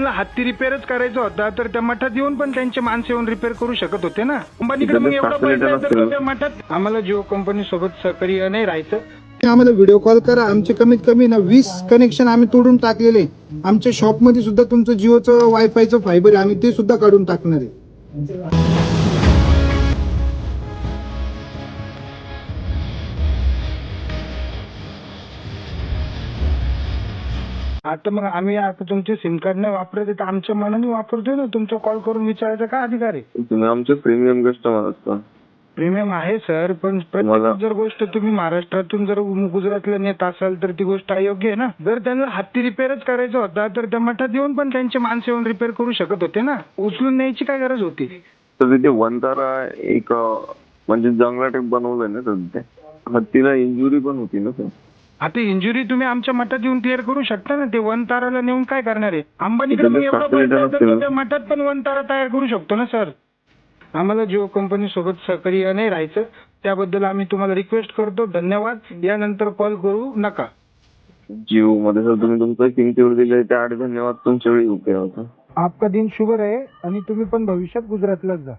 हत्ती रिपेअरच करायचा होता तर त्या मठात येऊन पण त्यांचे माणसं येऊन रिपेअर करू शकत होते ना. कंपनीकडे मग एवढा पैसा आहे तर त्या मठात आम्हाला जिओ कंपनी सोबत सहकार्य नाही राहायचं. आम्हाला व्हिडिओ कॉल करा. आमचे कमीत कमी ना 20 कनेक्शन आम्ही तोडून टाकलेले. आमच्या शॉप मध्ये सुद्धा तुमचं जिओचं वायफायचं फायबर आहे, आम्ही ते सुद्धा काढून टाकणार आहे. आता मग आम्ही आता तुमचे सिम कार्ड नाही वापरत तर आमच्या मनाने वापरतोय ना. तुमचा कॉल करून विचारायचा काय अधिकार आहे? तुम्ही आमचे प्रीमियम कस्टमर असता. प्रीमियम आहे सर, पण प्रत्येक जर गोष्ट तुम्ही महाराष्ट्रातून जर गुजरातला नेत असाल तर ती गोष्ट अयोग्य आहे ना. जर त्यांना हत्ती रिपेअरच करायचा होता तर त्या मठात येऊन पण त्यांचे माणसं येऊन रिपेअर करू शकत होते ना. उचलून न्यायची काय गरज होती? तर तिथे वंतारा एक म्हणजे जंगला टाईप बनवलंय ना, तर तिथे हत्तीला इंजुरी पण होती ना सर. आता इंजुरी तुम्ही आमच्या मठात येऊन क्लिअर करू शकता ना. ते वन ताराला नेऊन काय करणार आहे? अंबानीकडे मग एवढा पैसा आहे तर त्या मठात पण वन तारा तयार करू शकतो ना सर. आम्हाला जिओ कंपनी सोबत सहकार्य नाही राहायचं, त्याबद्दल आम्ही तुम्हाला रिक्वेस्ट करतो. धन्यवाद. यानंतर कॉल करू नका. जिओ मध्ये सर तुम्ही तुमचं सिम तेवढं दिलंय त्या धन्यवाद. तुमच्या वेळी उपयोग होता. आपका दिन शुभ रहे आणि तुम्ही पण भविष्यात गुजरातलाच जा.